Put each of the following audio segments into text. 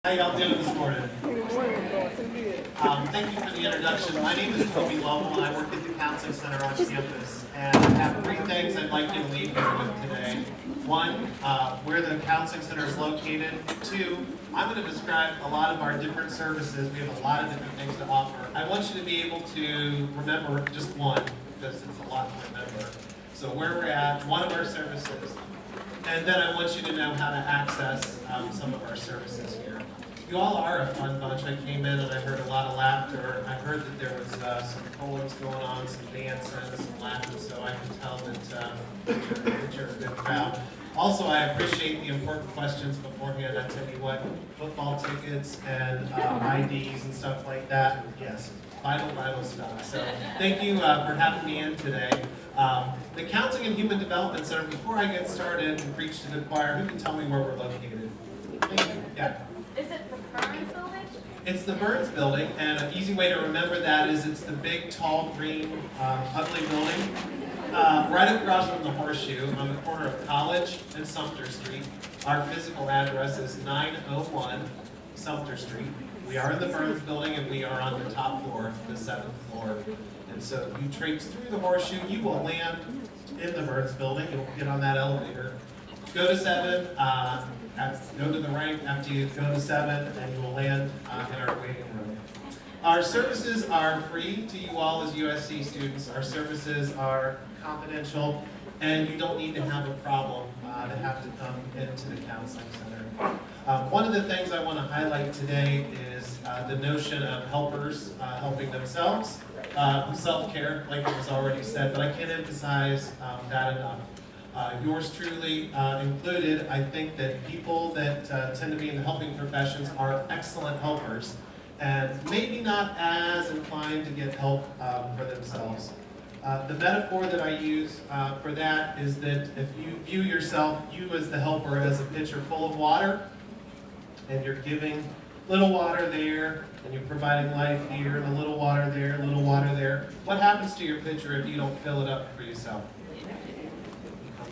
How y'all doing this morning? Thank you for the introduction. My name is Toby Lovell, and I work at the Counseling Center on campus. And I have three things I'd like you to leave here with today. One, where the Counseling Center is located. Two, I'm going to describe a lot of our different services. We have a lot of different things to offer. I want you to be able to remember just one, because it's a lot to remember. So where we're at, one of our services. And then I want you to know how to access some of our services here. You all are a fun bunch. I came in and I heard a lot of laughter. I heard that there was some poems going on, some dancing, some laughing, so I can tell that you're a good crowd. Also, I appreciate the important questions beforehand. I tell you what, football tickets and IDs and stuff like that. Yes, vital stuff. So thank you for having me in today. The Counseling and Human Development Center, before I get started and preach to the choir, who can tell me where we're located? Thank you. Yeah. Is it the Burns building? It's the Burns building, and an easy way to remember that is it's the big, tall, green, ugly building right across from the Horseshoe on the corner of College and Sumter Street. Our physical address is 901 Sumter Street. We are in the Burns building, and we are on the top floor, the 7th floor. And so you traipse through the Horseshoe, you will land in the Burns building. You'll get on that elevator. Go to 7, go to the right after you go to 7, and you will land in our waiting room. Our services are free to you all as USC students. Our services are confidential, and you don't need to have a problem to have to come into the Counseling Center. One of the things I want to highlight today is the notion of helpers helping themselves. Self-care, like it was already said, but I can't emphasize that enough. Yours truly included. I think that people that tend to be in the helping professions are excellent helpers and maybe not as inclined to get help for themselves. The metaphor that I use for that is that if you view yourself, you as the helper, as a pitcher full of water, and you're giving little water there, and you're providing life here, and a little water there, a little water there, what happens to your pitcher if you don't fill it up for yourself?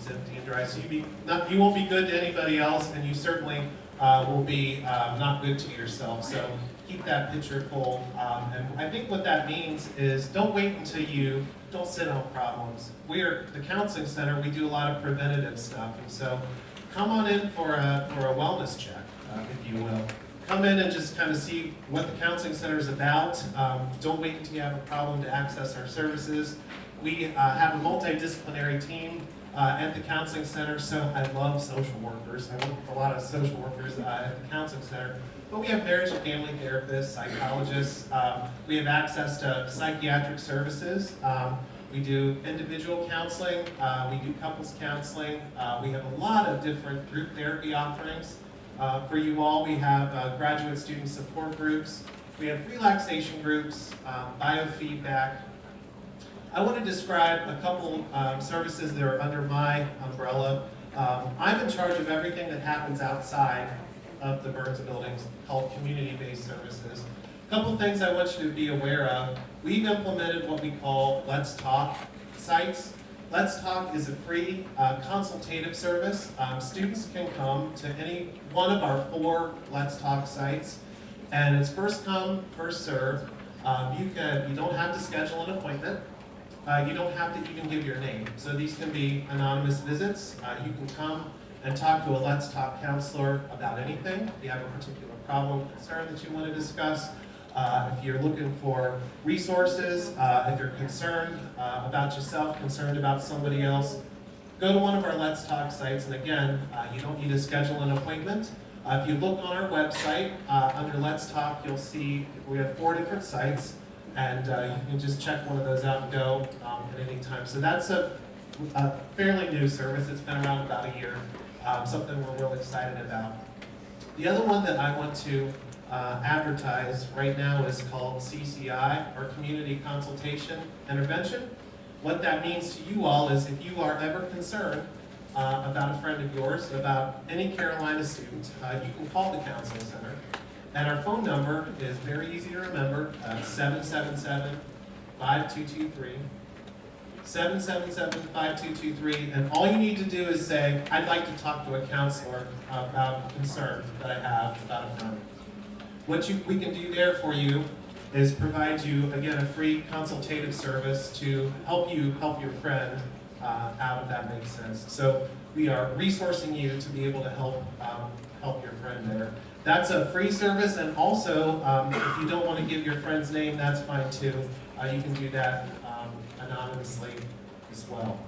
Empty and dry, so you won't be good to anybody else, and you certainly will be not good to yourself. So keep that pitcher full. And I think what that means is don't wait until don't sit on problems. We are the Counseling Center. We do a lot of preventative stuff, and so come on in for a wellness check, if you will. Come in and just kind of see what the Counseling Center is about. Don't wait until you have a problem to access our services. We have a multidisciplinary team at the Counseling Center, so I love social workers. I work with a lot of social workers at the Counseling Center. But we have marriage and family therapists, psychologists. We have access to psychiatric services. We do individual counseling. We do couples counseling. We have a lot of different group therapy offerings. For you all, we have graduate student support groups. We have relaxation groups, biofeedback. I want to describe a couple services that are under my umbrella. I'm in charge of everything that happens outside of the Burns buildings, called community-based services. A couple things I want you to be aware of. We've implemented what we call Let's Talk sites. Let's Talk is a free consultative service. Students can come to any one of our 4 Let's Talk sites, and it's first come, first served. You don't have to schedule an appointment. You don't have to even give your name. So these can be anonymous visits. You can come and talk to a Let's Talk counselor about anything. If you have a particular problem, concern that you want to discuss, if you're looking for resources, if you're concerned about yourself, concerned about somebody else, go to one of our Let's Talk sites. And again, you don't need to schedule an appointment. If you look on our website, under Let's Talk, you'll see we have 4 different sites. And you can just check one of those out and go at any time. So that's a fairly new service. It's been around about a year, something we're real excited about. The other one that I want to advertise right now is called CCI, or Community Consultation Intervention. What that means to you all is if you are ever concerned about a friend of yours, about any Carolina student, you can call the Counseling Center. And our phone number is very easy to remember, 777-5223. 777-5223, and all you need to do is say, I'd like to talk to a counselor about a concern that I have about a friend. What we can do there for you is provide you, again, a free consultative service to help you help your friend out, if that makes sense. So we are resourcing you to be able to help your friend there. That's a free service, and also, if you don't want to give your friend's name, that's fine too. You can do that anonymously as well.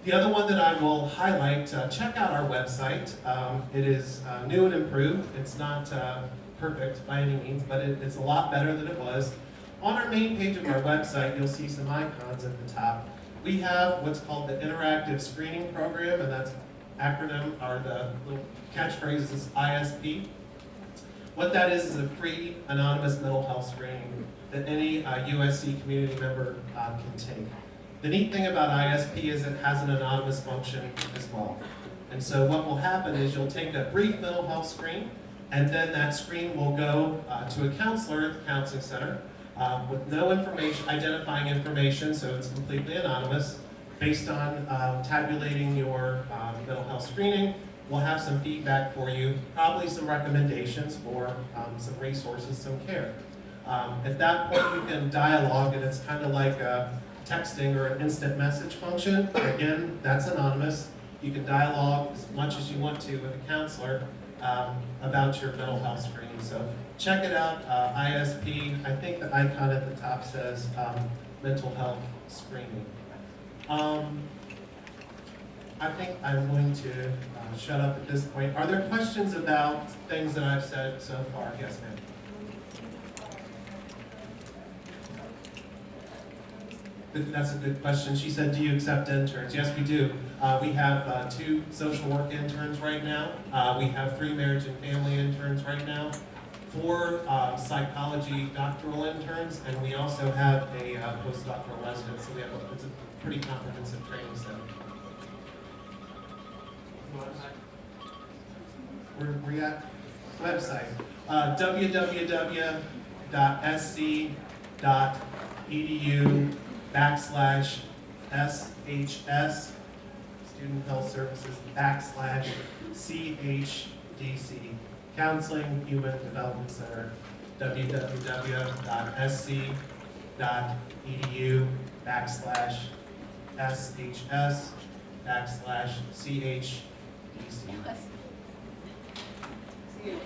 The other one that I will highlight, check out our website. It is new and improved. It's not perfect by any means, but it's a lot better than it was. On our main page of our website, you'll see some icons at the top. We have what's called the Interactive Screening Program, and that's acronym, or the little catchphrase is ISP. What that is a free anonymous mental health screening that any USC community member can take. The neat thing about ISP is it has an anonymous function as well. And so what will happen is you'll take a brief mental health screen, and then that screen will go to a counselor at the counseling center with no information, identifying information, so it's completely anonymous. Based on tabulating your mental health screening, we'll have some feedback for you, probably some recommendations for some resources, some care. At that point, you can dialogue, and it's kind of like texting or an instant message function. Again, that's anonymous. You can dialogue as much as you want to with a counselor about your mental health screening. So check it out, ISP. I think the icon at the top says mental health screening. I think I'm going to shut up at this point. Are there questions about things that I've said so far? Yes, ma'am. That's a good question. She said, do you accept interns? Yes, we do. We have 2 social work interns right now. We have 3 marriage and family interns right now, 4 psychology doctoral interns, and we also have a postdoctoral resident. So it's a pretty comprehensive training center. Where are we at? Website. www.sc.edu/SHS, Student Health Services /CHDC, Counseling Human Development Center, www.sc.edu/SHS/CHDC.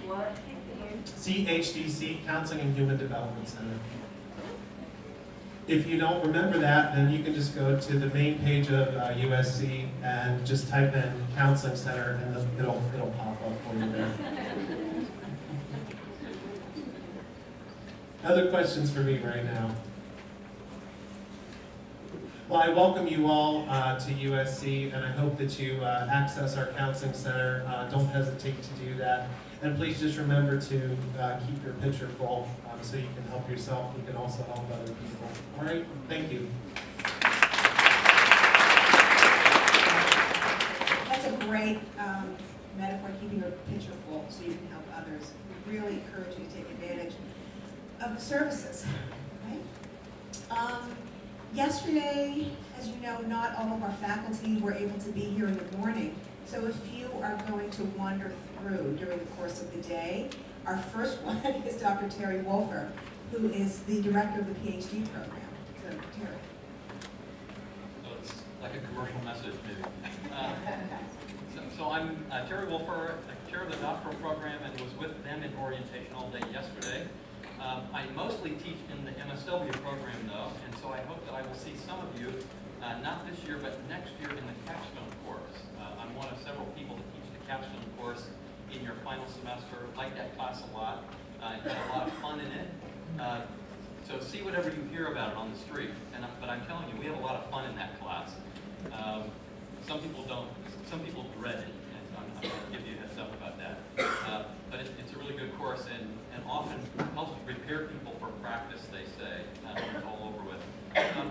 What? CHDC, Counseling and Human Development Center. If you don't remember that, then you can just go to the main page of USC and just type in Counseling Center, and it'll pop up for you there. Other questions for me right now? Well, I welcome you all to USC, and I hope that you access our Counseling Center. Don't hesitate to do that. And please just remember to keep your pitcher full so you can help yourself. You can also help other people. All right? Thank you. That's a great metaphor, keeping your pitcher full so you can help others. We really encourage you to take advantage of the services. Right? Yesterday, as you know, not all of our faculty were able to be here in the morning. So if you are going to wander through during the course of the day, our first one is Dr. Terry Wolfer, who is the director of the PhD program. So, Terry. So it's like a commercial message, maybe. So I'm Terry Wolfer, chair of the doctoral program, and was with them in orientation all day yesterday. I mostly teach in the MSW program, though, and so I hope that I will see some of you, not this year, but next year in the capstone course. I'm one of several people that teach the capstone course in your final semester. Like that class a lot. Had a lot of fun in it. So see whatever you hear about it on the street. But I'm telling you, we have a lot of fun in that class. Some people don't. Some people dread it. And I'm going to give you a heads up about that. But it's a really good course, and often helps prepare people for practice, they say, when it's all over with.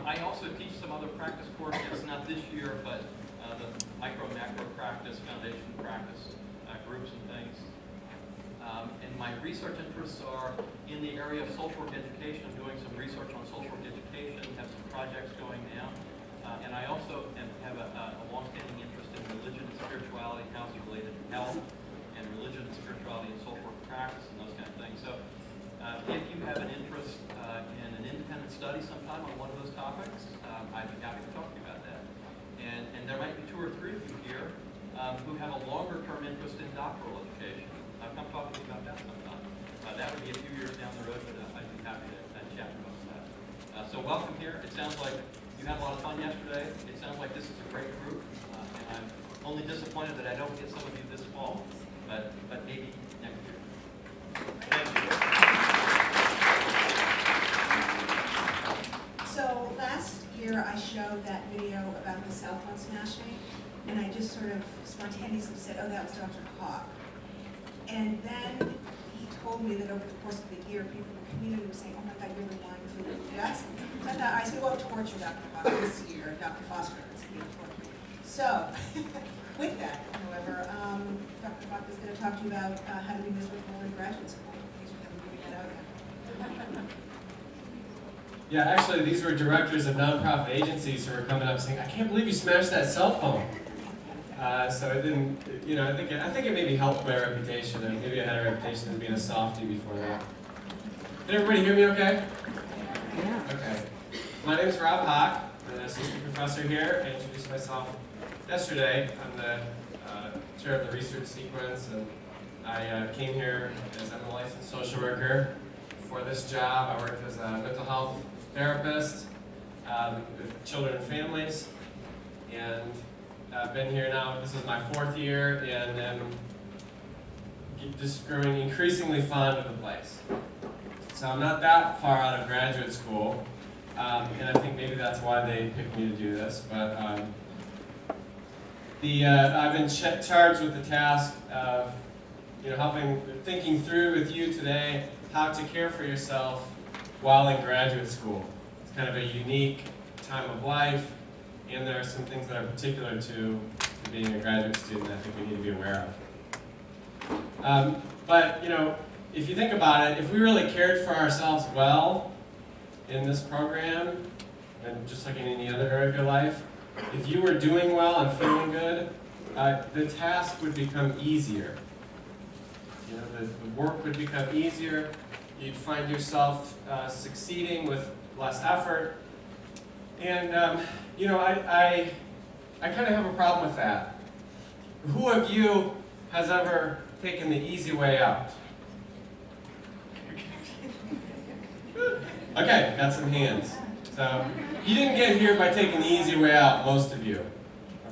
I also teach some other practice courses, not this year, but the micro-macro practice, foundation practice groups and things. And my research interests are in the area of social work education. I'm doing some research on social work education, have some projects going now. And I also have a long-standing interest in religion and spirituality, how it's related to health, and religion and spirituality and social work practice and those kind of things. So study sometime on one of those topics, I'd be happy to talk to you about that. And there might be 2 or 3 of you here who have a longer-term interest in doctoral education. Come talk to me about that sometime. That would be a few years down the road, but I'd be happy to chat about that. So welcome here. It sounds like you had a lot of fun yesterday. It sounds like this is a great group, and I'm only disappointed that I don't get some of you this fall, but maybe next year. Thank you. So last year I showed that video about the cell phone smashing, and I just sort of spontaneously said, oh, that was Dr. Hawk. And then he told me that over the course of the year, people in the community were saying, oh my God, you're the one who does. So I thought, I said, well, torture Dr. Hawk this year, Dr. Foster is going to torture. So, with that, however, Dr. Hawk is going to talk to you about how to be miserable in graduate school. In case you haven't figured that out yet. Yeah, actually, these were directors of nonprofit agencies who were coming up saying, I can't believe you smashed that cell phone. So it didn't, you know, I think it maybe helped my reputation, and maybe I had a reputation as being a softie before that. Did everybody hear me okay? Yeah. Okay. My name is Rob Hawk. I'm an assistant professor here. I introduced myself yesterday. I'm the chair of the research sequence, and I came here as I'm a licensed social worker. For this job, I worked as a mental health therapist with children and families, and I've been here now, this is my 4th year, and I'm just growing increasingly fond of the place. So I'm not that far out of graduate school, and I think maybe that's why they picked me to do this, but I've been charged with the task of thinking through with you today how to care for yourself while in graduate school. It's kind of a unique time of life, and there are some things that are particular to being a graduate student that I think we need to be aware of. But if you think about it, if we really cared for ourselves well in this program, and just like in any other area of your life, if you were doing well and feeling good, the task would become easier. The work would become easier. You'd find yourself succeeding with less effort. And I kind of have a problem with that. Who of you has ever taken the easy way out? Okay, got some hands. So you didn't get here by taking the easy way out, most of you.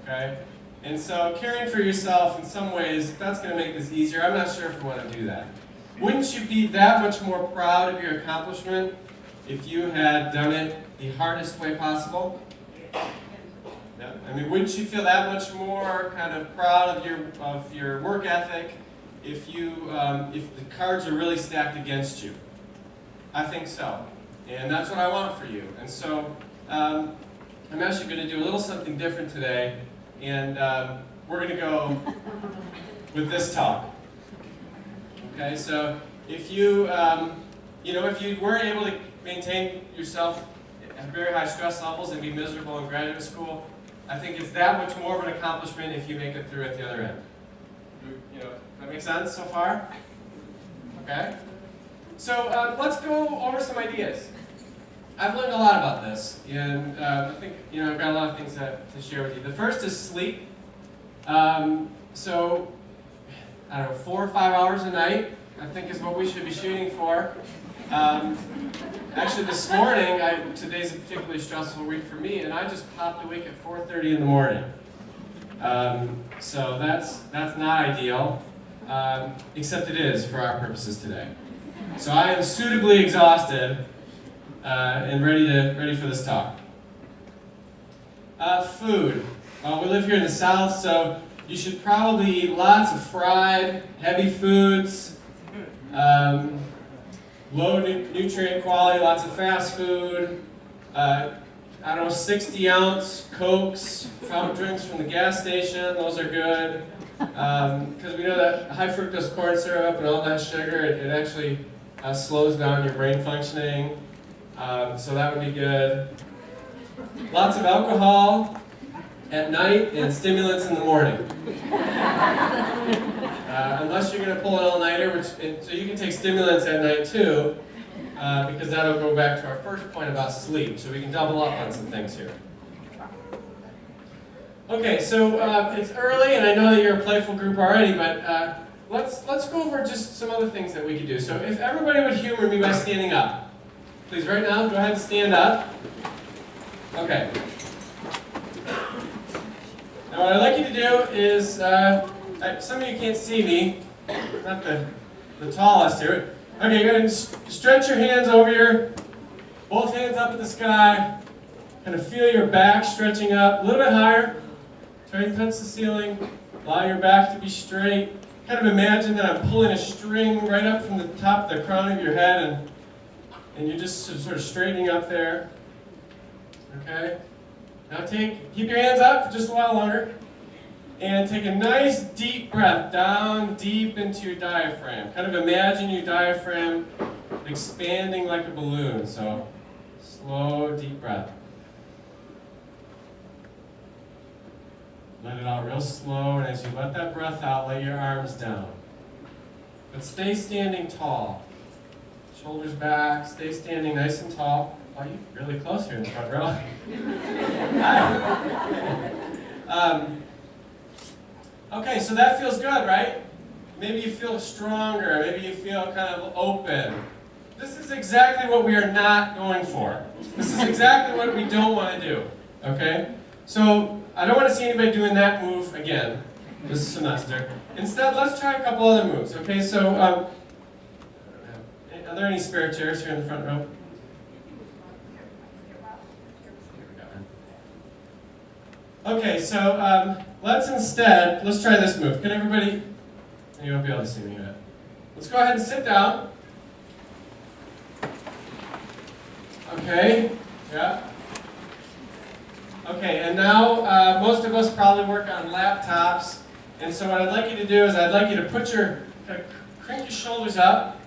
Okay? And so caring for yourself in some ways, that's going to make this easier. I'm not sure if we want to do that. Wouldn't you be that much more proud of your accomplishment if you had done it the hardest way possible? Yeah. I mean, wouldn't you feel that much more kind of proud of your work ethic if the cards are really stacked against you? I think so. And that's what I want for you. And so I'm actually going to do a little something different today. And we're going to go with this talk. Okay, so if you, if you weren't able to maintain yourself at very high stress levels and be miserable in graduate school, I think it's that much more of an accomplishment if you make it through at the other end. Does that make sense so far? Okay. So let's go over some ideas. I've learned a lot about this, and I think I've got a lot of things to share with you. The first is sleep. So I don't know, 4 or 5 hours a night, I think is what we should be shooting for. Actually, this morning, today's a particularly stressful week for me, and I just popped awake at 4:30 in the morning. So that's not ideal, except it is for our purposes today. So I am suitably exhausted and ready for this talk. Food. We live here in the South, so you should probably eat lots of fried, heavy foods, low nutrient quality, lots of fast food, 60-ounce Cokes, fountain drinks from the gas station, those are good. Because we know that high fructose corn syrup and all that sugar, it actually slows down your brain functioning, so that would be good. Lots of alcohol at night and stimulants in the morning. Unless you're going to pull an all-nighter, so you can take stimulants at night too, because that'll go back to our first point about sleep, so we can double up on some things here. Okay, so it's early, and I know that you're a playful group already, but let's go over just some other things that we could do. So if everybody would humor me by standing up. Please, right now, go ahead and stand up. Okay. Now what I'd like you to do is, some of you can't see me, not the tallest here. Okay, go ahead and stretch your hands over your, both hands up at the sky. Kind of feel your back stretching up a little bit higher. Try and touch the ceiling. Allow your back to be straight. Kind of imagine that I'm pulling a string right up from the top of the crown of your head, and you're just sort of straightening up there. Okay? Now keep your hands up for just a while longer. And take a nice deep breath down deep into your diaphragm. Kind of imagine your diaphragm expanding like a balloon. So, slow, deep breath. Let it out real slow, and as you let that breath out, lay your arms down. But stay standing tall. Shoulders back, stay standing nice and tall. Oh, you're really close here in the front row. Hi. Okay, so that feels good, right? Maybe you feel stronger, maybe you feel kind of open. This is exactly what we are not going for. This is exactly what we don't want to do, okay? So, I don't want to see anybody doing that move again this semester. Instead, let's try a couple other moves, okay? So, are there any spare chairs here in the front row? Okay, so let's try this move. Can everybody, you won't be able to see me yet. Let's go ahead and sit down. Okay, yeah. Okay, and now most of us probably work on laptops, and so what I'd like you to do is I'd like you to put crank your shoulders up,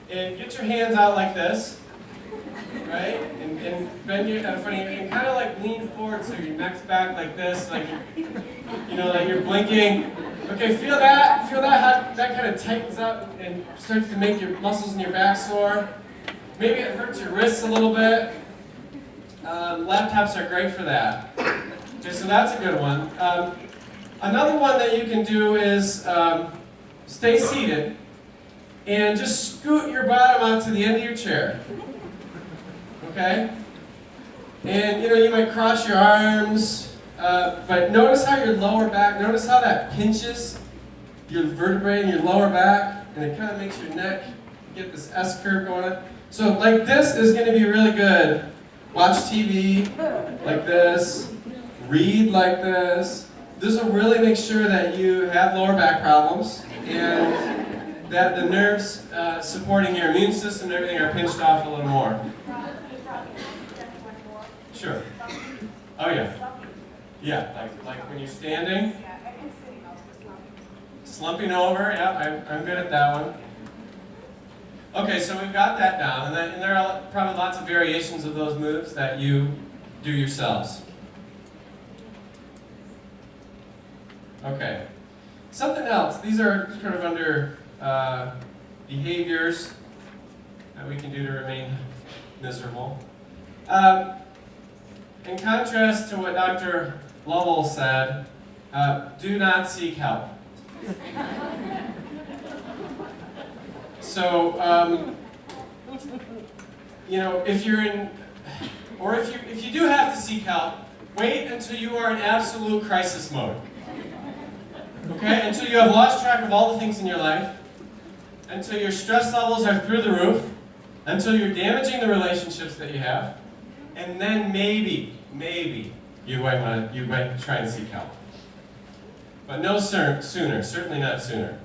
and get your hands out like this, right? And bend your in front of you, and kind of like lean forward so your neck's back like this, like like you're blinking. Okay, feel that? Feel that? How that kind of tightens up and starts to make your muscles in your back sore. Maybe it hurts your wrists a little bit. Laptops are great for that. Okay, so that's a good one. Another one that you can do is stay seated and just scoot your bottom out to the end of your chair. Okay? And you might cross your arms, but notice how your lower back, notice how that pinches your vertebrae in your lower back, and it kind of makes your neck get this S curve going on. So like this is going to be really good. Watch TV like this, read like this. This will really make sure that you have lower back problems and that the nerves supporting your immune system and everything are pinched off a little more. Sure. Oh yeah. Yeah, like when you're standing. Slumping over, yeah, I'm good at that one. Okay, so we've got that down, and there are probably lots of variations of those moves that you do yourselves. Okay, something else. These are sort of under behaviors that we can do to remain miserable. In contrast to what Dr. Lovell said, do not seek help. So, if you're in, or if you do have to seek help, wait until you are in absolute crisis mode. Okay? Until you have lost track of all the things in your life, until your stress levels are through the roof, until you're damaging the relationships that you have, and then maybe you might try and seek help. But no sooner, certainly not sooner.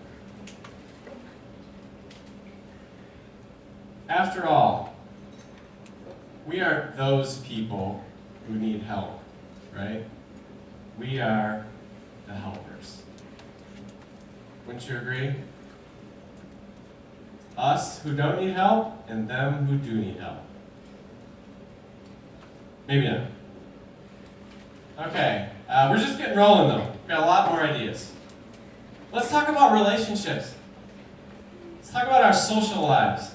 After all, we are those people who need help, right? We are the helpers. Wouldn't you agree? Us who don't need help, and them who do need help. Maybe not. Okay, we're just getting rolling though. We've got a lot more ideas. Let's talk about relationships. Let's talk about our social lives.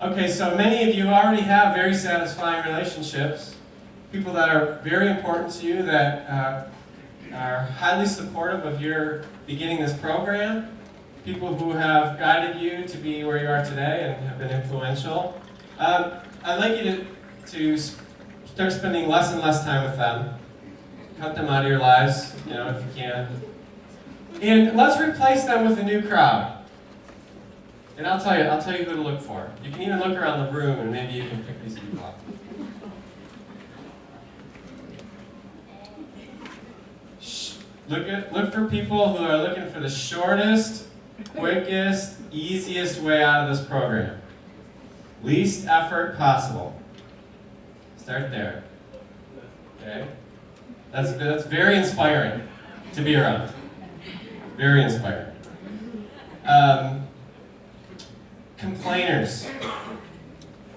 Okay, so many of you already have very satisfying relationships. People that are very important to you, that are highly supportive of your beginning this program. People who have guided you to be where you are today and have been influential. I'd like you to start spending less and less time with them. Cut them out of your lives, if you can. And let's replace them with a new crowd. And I'll tell you who to look for. You can even look around the room and maybe you can pick these people up. Look for people who are looking for the shortest, quickest, easiest way out of this program. Least effort possible. Start there. Okay? That's very inspiring to be around. Very inspiring. Complainers.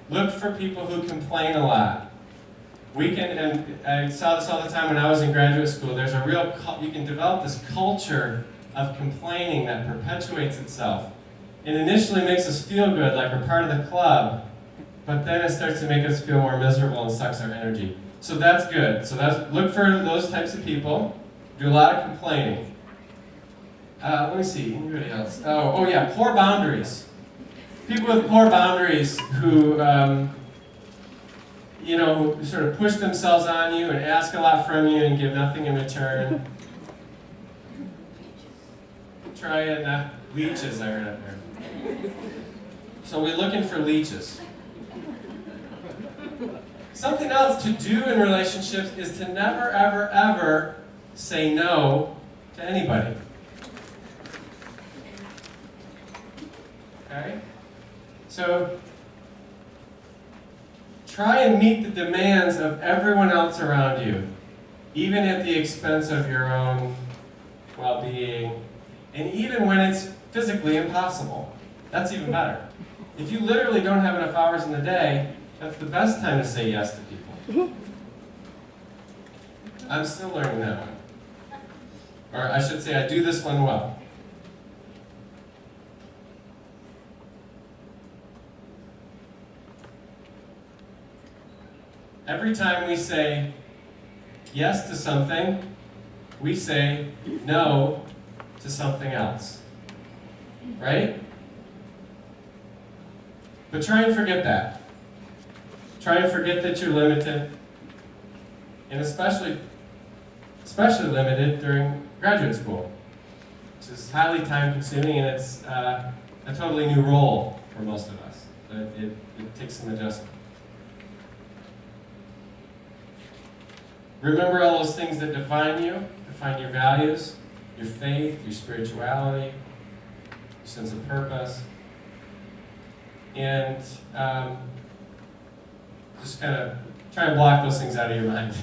Look for people who complain a lot. And I saw this all the time when I was in graduate school, you can develop this culture of complaining that perpetuates itself. It initially makes us feel good, like we're part of the club, but then it starts to make us feel more miserable and sucks our energy. So that's good. So look for those types of people. Do a lot of complaining. Let me see, anybody else? Oh yeah, poor boundaries. People with poor boundaries who sort of push themselves on you and ask a lot from you and give nothing in return. Try and leeches, I heard up there. So we're looking for leeches. Something else to do in relationships is to never, ever, ever say no to anybody. Okay? So try and meet the demands of everyone else around you, even at the expense of your own well-being, and even when it's physically impossible. That's even better. If you literally don't have enough hours in the day, that's the best time to say yes to people. I'm still learning that one. Or I should say, I do this one well. Every time we say yes to something, we say no to something else. Right? But try and forget that. Try and forget that you're limited, and especially limited during graduate school, which is highly time-consuming, and it's a totally new role for most of us. But it takes some adjustment. Remember all those things that define you, define your values, your faith, your spirituality, your sense of purpose, and just kind of try and block those things out of your mind.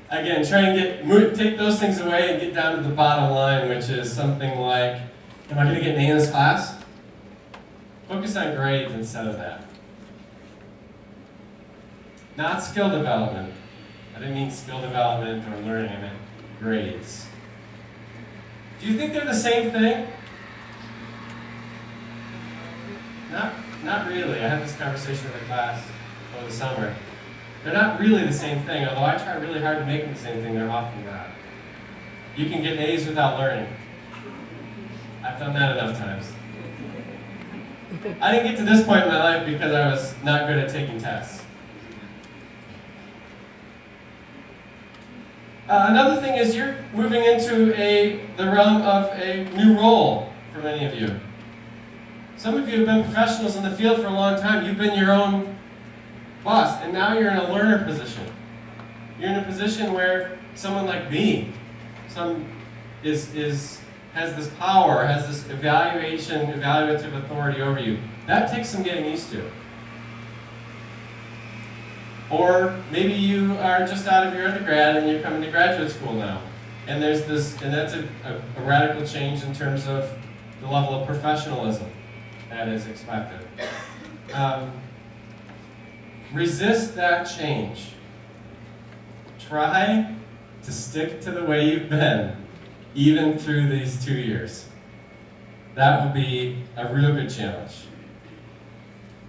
Again, try and take those things away and get down to the bottom line, which is something like, am I going to get an A in this class? Focus on grades instead of that. Not skill development. I didn't mean skill development or learning, I meant grades. Do you think they're the same thing? Not really. I had this conversation with a class over the summer. They're not really the same thing, although I try really hard to make them the same thing, they're often not. You can get A's without learning. I've done that enough times. I didn't get to this point in my life because I was not good at taking tests. Another thing is you're moving into the realm of a new role for many of you. Some of you have been professionals in the field for a long time. You've been your own boss, and now you're in a learner position. You're in a position where someone like me, has this power, has this evaluative authority over you. That takes some getting used to. Or maybe you are just out of your undergrad and you're coming to graduate school now. And that's a radical change in terms of the level of professionalism that is expected. Resist that change. Try to stick to the way you've been, even through these 2 years. That will be a real good challenge.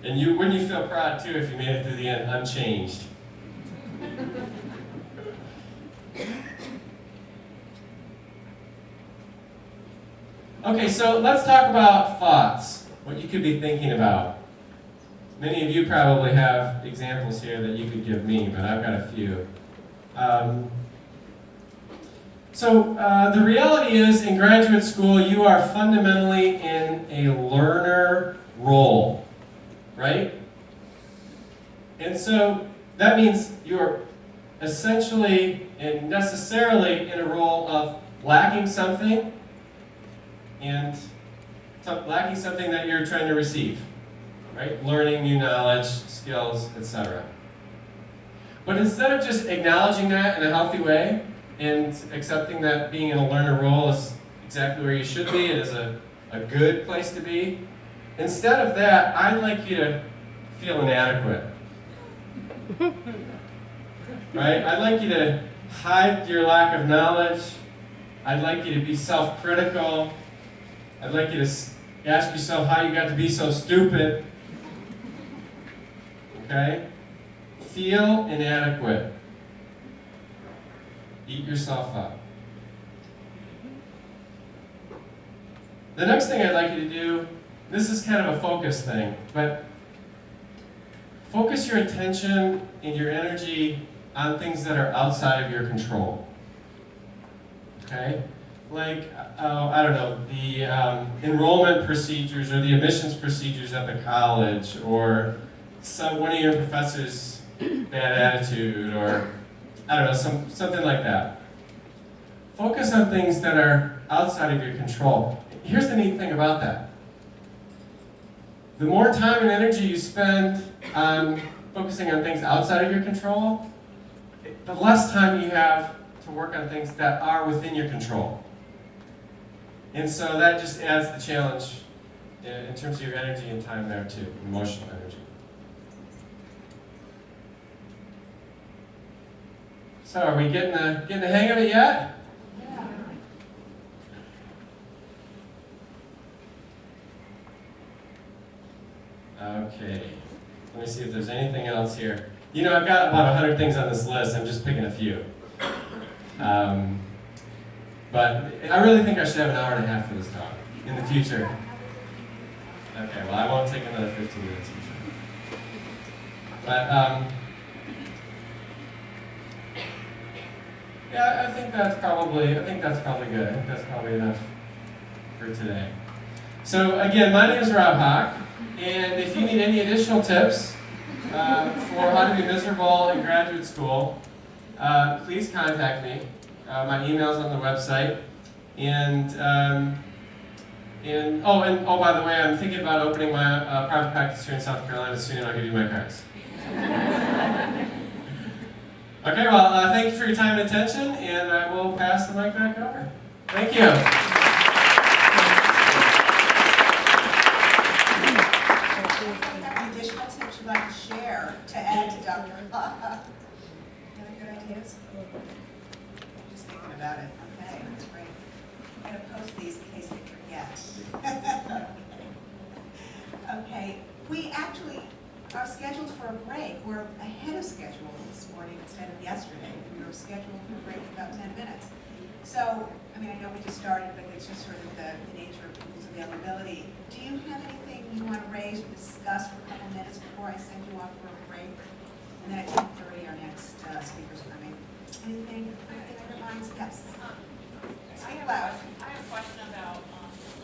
And wouldn't you feel proud too if you made it to the end unchanged? Okay, so let's talk about thoughts, what you could be thinking about. Many of you probably have examples here that you could give me, but I've got a few. The reality is, in graduate school, you are fundamentally in a learner role, right? And so that means you're essentially and necessarily in a role of lacking something and lacking something that you're trying to receive, right? Learning new knowledge, skills, etc. But instead of just acknowledging that in a healthy way and accepting that being in a learner role is exactly where you should be, it is a good place to be, instead of that, I'd like you to feel inadequate. Right? I'd like you to hide your lack of knowledge. I'd like you to be self-critical. I'd like you to ask yourself how you got to be so stupid. Okay? Feel inadequate. Eat yourself up. The next thing I'd like you to do, this is kind of a focus thing, but focus your attention and your energy on things that are outside of your control. Okay? Like, I don't know, the enrollment procedures or the admissions procedures at the college, or one of your professors' bad attitude, or I don't know, something like that. Focus on things that are outside of your control. Here's the neat thing about that. The more time and energy you spend on focusing on things outside of your control, the less time you have to work on things that are within your control. And so that just adds the challenge in terms of your energy and time there too, emotional energy. So are we getting the hang of it yet? Yeah. Okay. Let me see if there's anything else here. You know, I've got about 100 things on this list. I'm just picking a few. But I really think I should have an hour and a half for this talk in the future. Okay, well, I won't take another 15 minutes. But, yeah, I think that's probably good. I think that's probably enough for today. So, again, my name is Rob Hock, and if you need any additional tips for how to be miserable in graduate school, please contact me. My email's on the website, and by the way, I'm thinking about opening my private practice here in South Carolina soon. I'll give you my cards. Okay, well, thank you for your time and attention, and I will pass the mic back over. Thank you. Any additional tips you'd like to share to add to Dr. Hock? Any good ideas? Just thinking about it. Okay, that's great. I'm going to post these in case we forget. Okay, we actually are scheduled for a break. We're ahead of schedule this morning instead of yesterday. We were scheduled for a break for about 10 minutes. So, I mean, I know we just started, but it's just sort of the nature of people's availability. Do you have anything you want to raise or discuss for a couple minutes before I send you off for a break? And then at 10:30, our next speaker's coming. Anything on your minds? Yes. Speak loud. I have a question about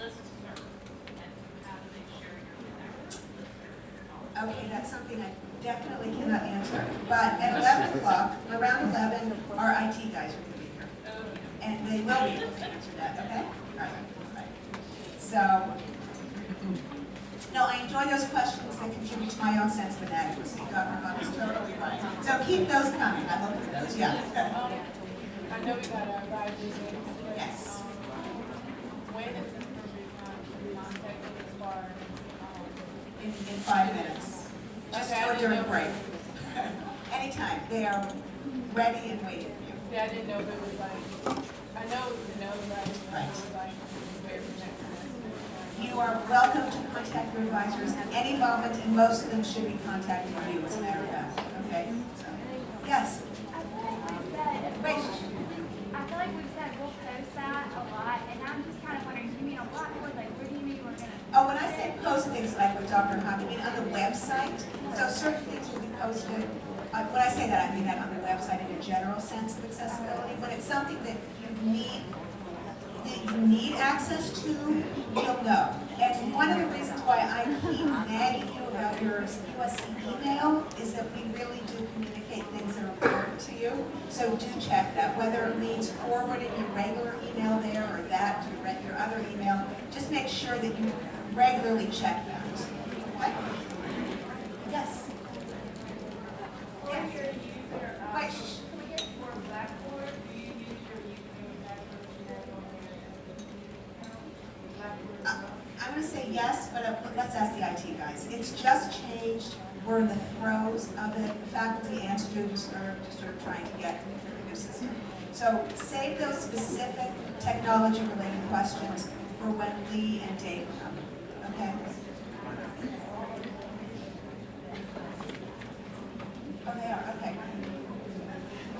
listserv and how do they share your listserv? Okay, that's something I definitely cannot answer. But at 11 o'clock, around 11, our IT guys are going to be here. And they will be able to answer that, okay? All right. So, no, I enjoy those questions that contribute to my own sense of inadequacy. Dr. Hunt is totally right. So keep those coming. I hope those, yeah. I know we got our advisory meeting today. Yes. When is the appropriate time to contact you as far as, In 5 minutes. Just Okay, I go didn't during know. break. Anytime. They are ready and waiting for you. see, I didn't know if it was like, I know it was a no, but I didn't know if it was like very next semester. You You are welcome to contact your advisors at any moment, and most of them should be contacting you, as a matter of fact. Okay? So, yes? I feel like we've said, Wait. I feel like we've said we'll post that a lot, and I'm just kind of wondering, do you mean a blackboard? Like, where do you mean we're gonna? Oh, when I say post things like with Dr. Hahn, I mean on the website. So certain things will be posted. When I say that, I mean that on the website in a general sense of accessibility. When it's something that you need access to, you'll know. And one of the reasons why I keep nagging you about your USC email is that we really do communicate things that are important to you. So do check that, whether it means forwarding your regular email there or that to your other email. Just make sure that you regularly check that. Okay? Yes? Wait, shh. I'm going to say yes, but let's ask the IT guys. It's just changed. We're in the throes of it. Faculty and students are just sort of trying to get the new system. So save those specific technology-related questions for when Lee and Dave come. Okay? Oh, they are. Okay.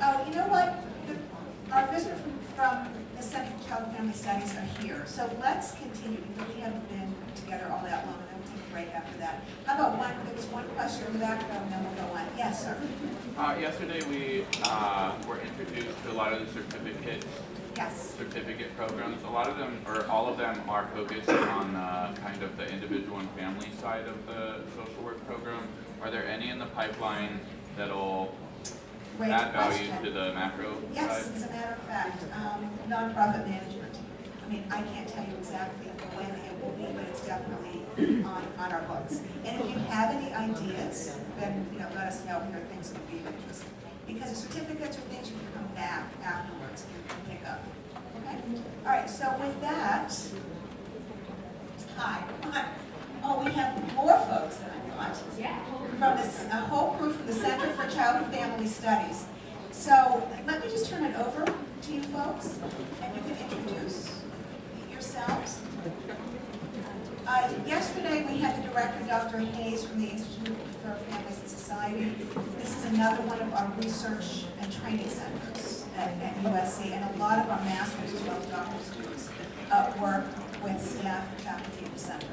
Oh, you know what? Our visitors from the Center for Child and Family Studies are here. So let's continue because we haven't been together all that long, and then we'll take a break after that. How about there was one question in the back, and then we'll go on. Yes, sir. Yesterday we were introduced to a lot of the certificate programs. A lot of them, or all of them, are focused on kind of the individual and family side of the social work program. Are there any in the pipeline that'll add value to the macro Yes, side? as a matter of fact, nonprofit management. I mean, I can't tell you exactly when it will be, but it's definitely on our books. And if you have any ideas, then let us know if there are things that would be of interest. Because the certificates are things you can come back afterwards and pick up. Okay? All right, so with that, hi. Oh, we have more folks than I thought. Yeah. From a whole crew from the Center for Child and Family Studies. So let me just turn it over to you folks, and you can introduce yourselves. Yesterday we had the director, Dr. Hayes, from the Institute for Families and Society. This is another one of our research and training centers at USC, and a lot of our masters as well as doctoral students work with staff and faculty at the center.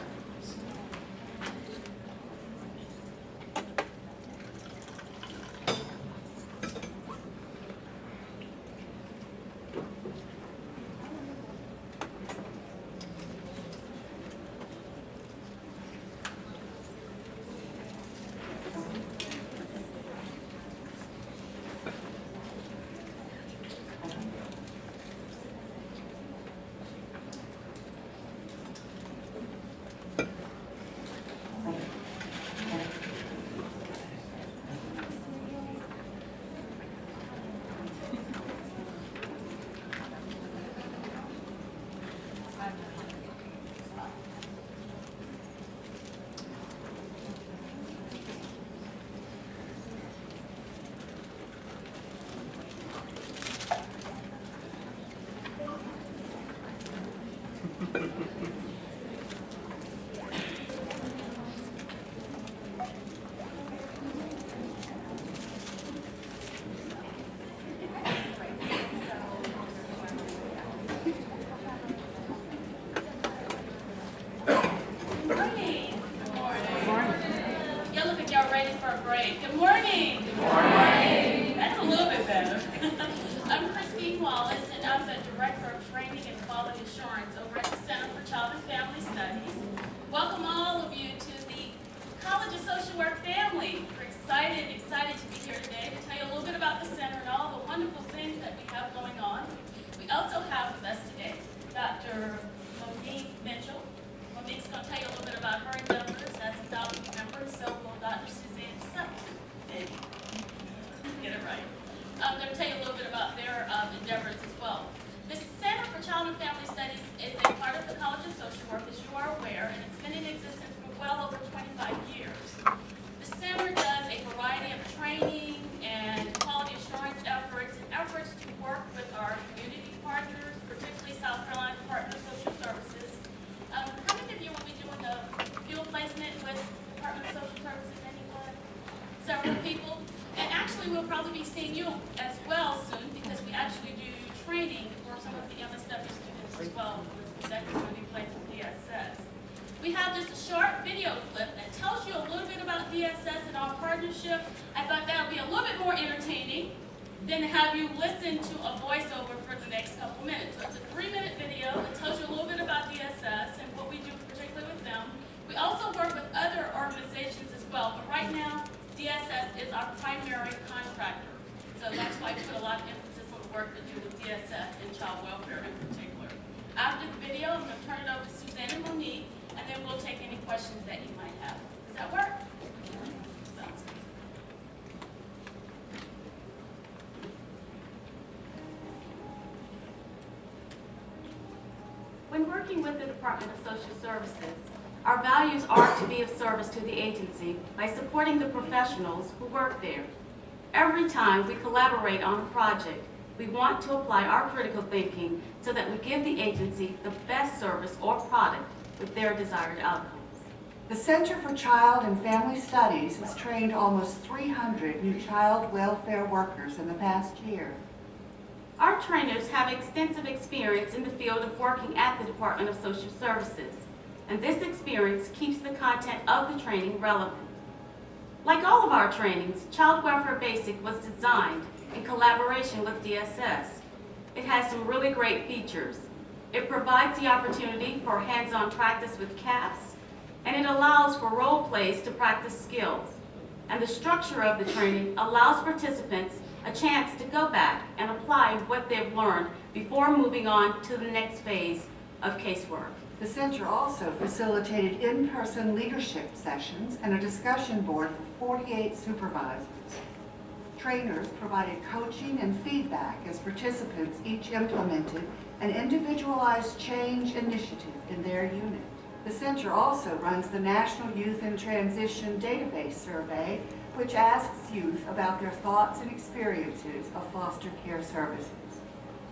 I'm going to tell you a little bit about their endeavors as well. The Center for Child and Family Studies is a part of the College of Social Work, as you are aware, and it's been in existence for well over 25 years. The center does a variety of training and quality assurance efforts and efforts to work with our community partners, particularly South Carolina Partner Social Services, anyone? Several people. And actually, we'll probably be seeing you as well soon because we actually do training for some of the MSW students as well. That's going to be placed with DSS. We have just a short video clip that tells you a little bit about DSS and our partnership. I thought that would be a little bit more entertaining than to have you listen to a voiceover for the next couple minutes. So it's a 3-minute video that tells you a little bit about DSS and what we do particularly with them. We also work with other organizations as well, but right now, DSS is our primary contractor. So that's why we put a lot of emphasis on the work we do with DSS and child welfare in particular. After the video, I'm going to turn it over to Suzanne and Monique, and then we'll take any questions that you might have. Does that work? Sounds good. When working with the Department of Social Services, our values are to be of service to the agency by supporting the professionals who work there. Every time we collaborate on a project, we want to apply our critical thinking so that we give the agency the best service or product with their desired outcomes. The Center for Child and Family Studies has trained almost 300 new child welfare workers in the past year. Our trainers have extensive experience in the field of working at the Department of Social Services, and this experience keeps the content of the training relevant. Like all of our trainings, Child Welfare Basic was designed in collaboration with DSS. It has some really great features. It provides the opportunity for hands-on practice with CAPS, and it allows for role plays to practice skills. And the structure of the training allows participants a chance to go back and apply what they've learned before moving on to the next phase of casework. The center also facilitated in-person leadership sessions and a discussion board for 48 supervisors. Trainers provided coaching and feedback as participants each implemented an individualized change initiative in their unit. The center also runs the National Youth in Transition Database Survey, which asks youth about their thoughts and experiences of foster care services.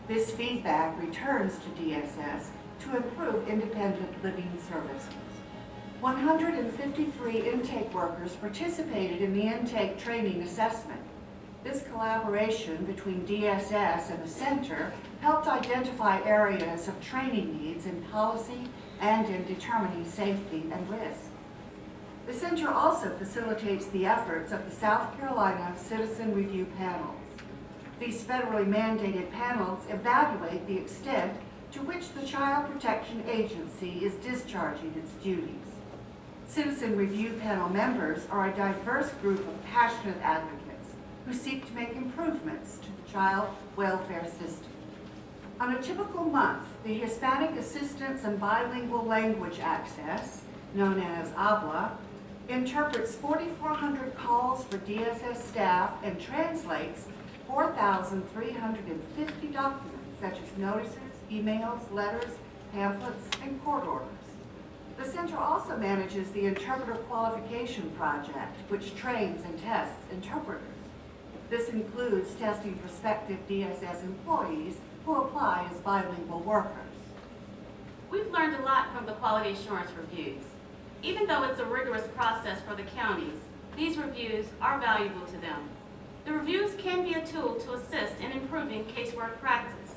This feedback returns to DSS to improve independent living services. 153 intake workers participated in the intake training assessment. This collaboration between DSS and the center helped identify areas of training needs in policy and in determining safety and risk. The center also facilitates the efforts of the South Carolina Citizen Review Panels. These federally mandated panels evaluate the extent to which the Child Protection Agency is discharging its duties. Citizen Review Panel members are a diverse group of passionate advocates who seek to make improvements to the child welfare system. On a typical month, the Hispanic Assistance and Bilingual Language Access, known as ABLA, interprets 4,400 calls for DSS staff and translates 4,350 documents such as notices, emails, letters, pamphlets, and court orders. The center also manages the Interpreter Qualification Project, which trains and tests interpreters. This includes testing prospective DSS employees who apply as bilingual workers. We've learned a lot from the quality assurance reviews. Even though it's a rigorous process for the counties, these reviews are valuable to them. The reviews can be a tool to assist in improving casework practice.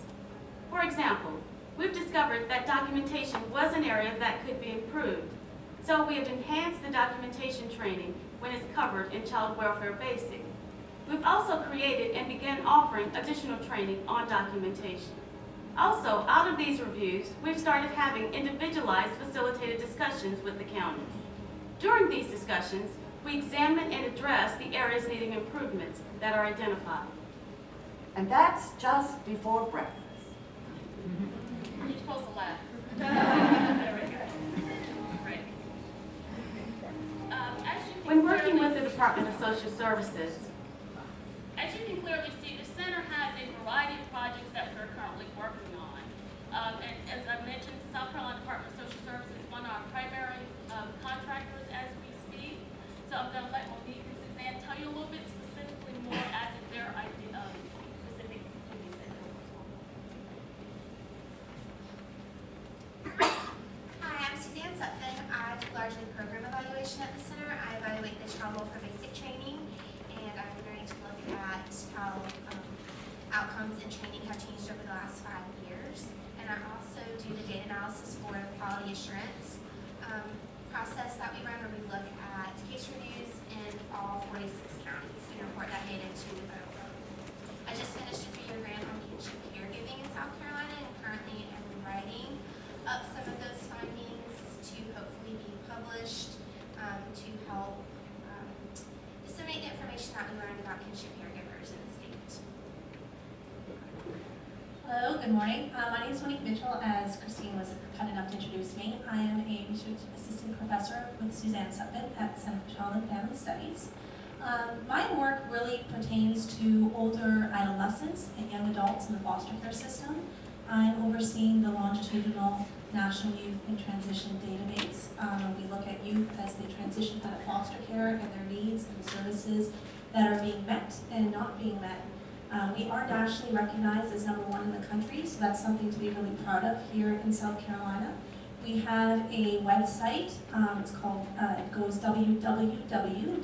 For example, we've discovered that documentation was an area that could be improved, so we have enhanced the documentation training when it's covered in Child Welfare Basic. We've also created and began offering additional training on documentation. Also, out of these reviews, we've started having individualized facilitated discussions with the counties. During these discussions, we examine and address the areas needing improvements that are identified. And that's just before breakfast. You're supposed to laugh. There we go. Great. When working with the Department of Social Services, as you can clearly see, the center has a variety of projects that we're currently working on. And as I mentioned, South Carolina Department of Social Services is one of our primary contractors as we speak. So I'm going to let Monique and Suzanne tell you a little bit specifically more as in their idea of specific duties that they're working on. Hi, I'm Suzanne Sutphin. I largely program evaluation at the center. I evaluate the child welfare basic training, and I'm going to look at how outcomes and training have changed over the last 5 years. And I also do the data analysis for the quality assurance process that we run, where we look at case reviews in all 46 counties and report that data to the federal government. I just finished a 3-year grant on kinship caregiving in South Carolina, and currently am writing up some of those findings to hopefully be published to help disseminate the information that we learned about kinship caregivers in the state. Hello, good morning. My name is Monique Mitchell, as Christine was kind enough to introduce me. I am a research assistant professor with Suzanne Sutton at the Center for Child and Family Studies. My work really pertains to older adolescents and young adults in the foster care system. I'm overseeing the longitudinal National Youth in Transition database. We look at youth as they transition out of foster care and their needs and services that are being met and not being met. We are nationally recognized as #1 in the country, so that's something to be really proud of here in South Carolina. We have a website, it's called, it goes www.nyt,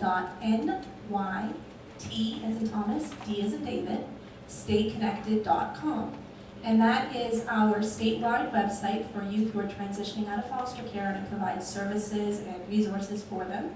as in Thomas, D as in David, stayconnected.com. And that is our statewide website for youth who are transitioning out of foster care, and it provides services and resources for them.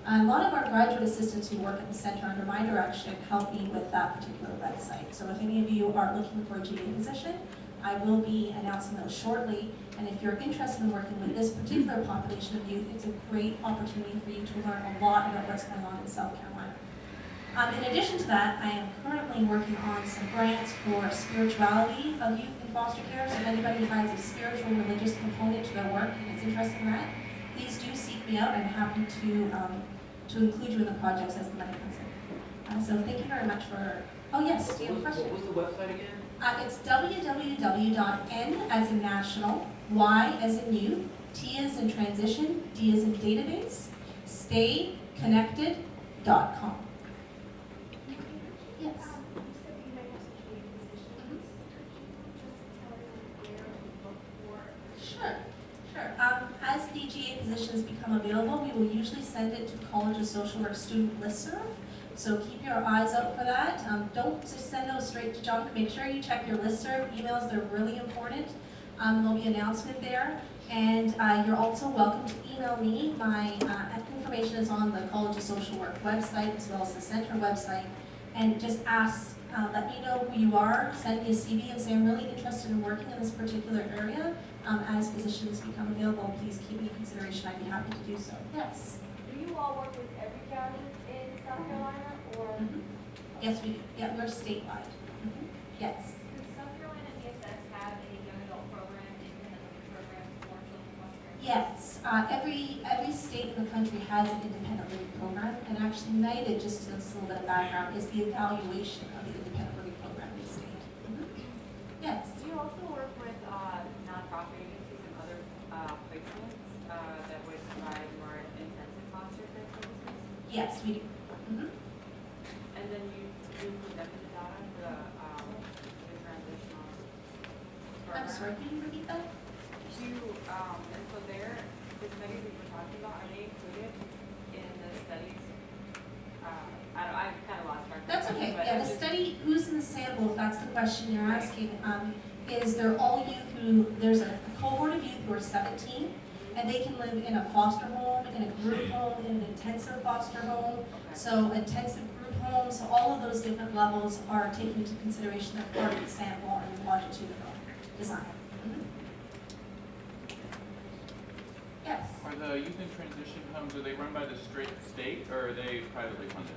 A lot of our graduate assistants who work at the center under my direction help me with that particular website. So if any of you are looking for a GA position, I will be announcing those shortly. And if you're interested in working with this particular population of youth, it's a great opportunity for you to learn a lot about what's going on in South Carolina. In addition to that, I am currently working on some grants for spirituality of youth in foster care. So if anybody has a spiritual religious component to their work and is interested in that, please do seek me out. I'm happy to include you in the projects as the money comes in. So thank you very much for, oh yes, do you have a question? What was the website again? It's www.n as in national, y as in youth, t as in transition, d as in database, stayconnected.com. Yes. Sure. As the GA positions become available, we will usually send it to College of Social Work student listserv. So keep your eyes out for that. Don't just send those straight to junk. Make sure you check your listserv emails. They're really important. There'll be an announcement there. And you're also welcome to email me. My information is on the College of Social Work website as well as the center website. And just ask, let me know who you are. Send me a CV and say I'm really interested in working in this particular area. As positions become available, please keep me in consideration. I'd be happy to do so. Yes? Do you all work with every county in South Carolina, or? Yes, we do. Yeah, we're statewide. Yes. Does South Carolina DSS have a young adult program, independent living program for children in foster care? Yes. Every state in the country has an independent living program, and actually United, just to give us a little bit of background, is the evaluation of the independent living program in the state. Yes. Do you also work with nonprofit agencies and other placements that would provide more intensive foster care services? Yes, we do. And then you presented the data for the transitional program? I'm sorry, can you repeat that? And so the studies that you're talking about, are they included in the studies? I kind of lost track. That's okay. Yeah, the study, who's in the sample, if that's the question you're asking, is they're all youth who, there's a cohort of youth who are 17, and they can live in a foster home, in a group home, in an intensive foster home, so intensive group home, so all of those different levels are taken into consideration as part of the sample and longitudinal design. Yes? Are the youth in transition homes, are they run by the state, or are they privately funded?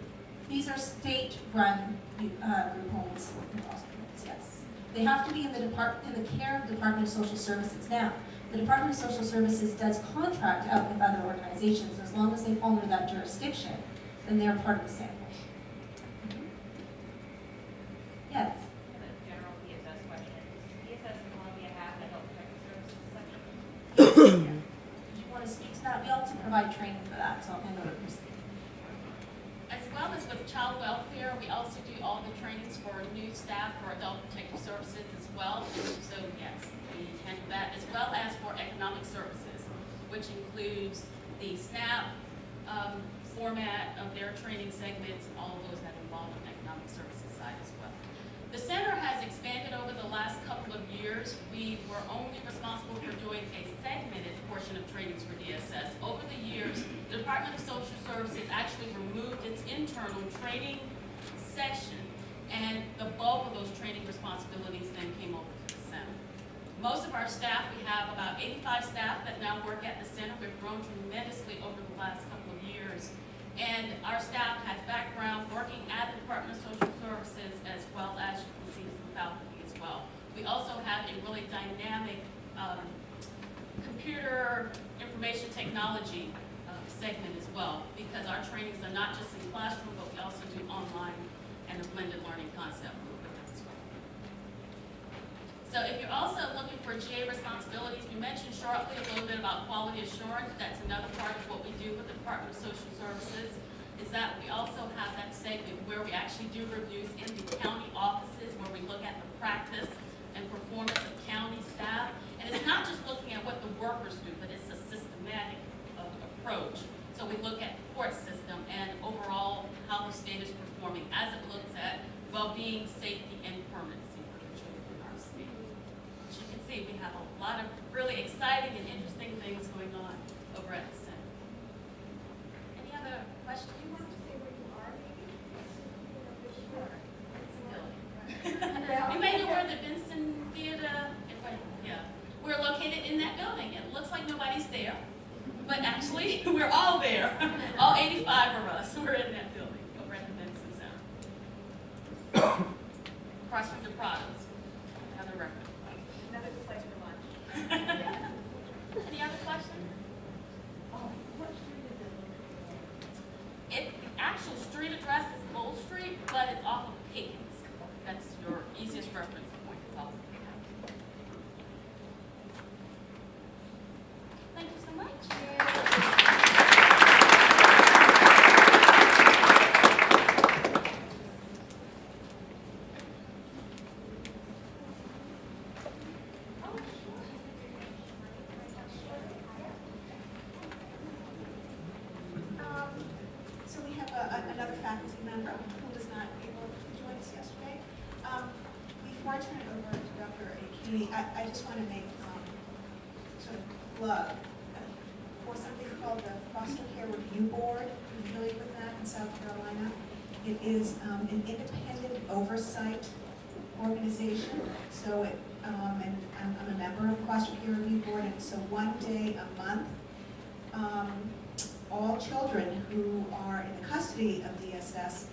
These are state-run group homes and foster homes, yes. They have to be in the care of the Department of Social Services. Now, the Department of Social Services does contract out with other organizations. As long as they fall under that jurisdiction, then they're part of the sample. Yes? General DSS question. DSS in Columbia have the health protective services section? Yeah. Did you want to speak to that? We also provide training for that, so I'll hand over to Christine. As well as with child welfare, we also do all the trainings for new staff for adult protective services as well. So yes, we handle that, as well as for economic services, which includes the SNAP format of their training segments, and all of those that involve on the economic services side as well. The center has expanded over the last couple of years. We were only responsible for doing a segmented portion of trainings for DSS. Over the years, the Department of Social Services actually removed its internal training section, and the bulk of those training responsibilities then came over to the center. Most of our staff, we have about 85 staff that now work at the center. We've grown tremendously over the last couple of years. And our staff has background working at the Department of Social Services as well as, you can see, some faculty as well. We also have a really dynamic computer information technology segment as well, because our trainings are not just in classroom, but we also do online and a blended learning concept with them as well. So if you're also looking for GA responsibilities, we mentioned shortly a little bit about quality assurance. That's another part of what we do with the Department of Social Services, is that we also have that segment where we actually do reviews in the county offices, where we look at the practice and performance of county staff. And it's not just looking at what the workers do, but it's a systematic approach. So we look at the court system and overall how the state is performing as it looks at well-being, safety, and permanency for the children in our state. As you can see, we have a lot of really exciting and interesting things going on over at the center. Any other questions? Do you want to say where you are, maybe? Sure. You may know where the Vincent Theater, yeah. We're located in that building. It looks like nobody's there, but actually, we're all there. All 85 of us, we're in that building over at the Vincent Center. Across from the Prados, another reference. Another good place for lunch. Any other questions? What street is it? The actual street address is Bull Street, but it's off of Pickens. That's your easiest reference point. It's off of Pickens. Thank you so much. So we have another faculty member who was not able to join us yesterday. Before I turn it over to Dr. Akini, I just want to make sort of plug for something called the Foster Care Review Board. Are you familiar with that in South Carolina? It is an independent oversight organization. So it, and I'm a member of the Foster Care Review Board, and so one day a month, all children who are in the custody of DSS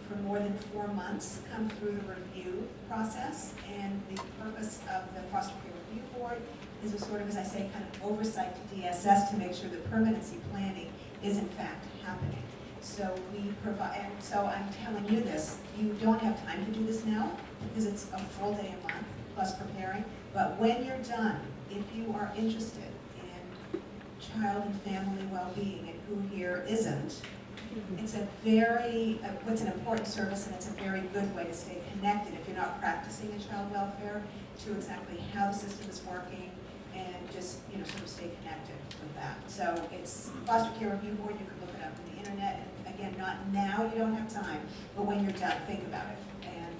for more than 4 months come through the review process, and the purpose of the Foster Care Review Board is a sort of, as I say, kind of oversight to DSS to make sure that permanency planning is in fact happening. So we provide, and so I'm telling you this, you don't have time to do this now because it's a full day a month plus preparing, but when you're done, if you are interested in child and family well-being, and who here isn't, it's a very, it's an important service, and it's a very good way to stay connected if you're not practicing in child welfare to exactly how the system is working, and just, you know, sort of stay connected with that. So it's Foster Care Review Board. You can look it up on the internet. And again, not now, you don't have time, but when you're done, think about it. And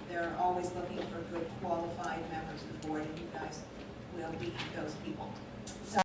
they're always looking for good, qualified members of the board, and you guys will be those people. So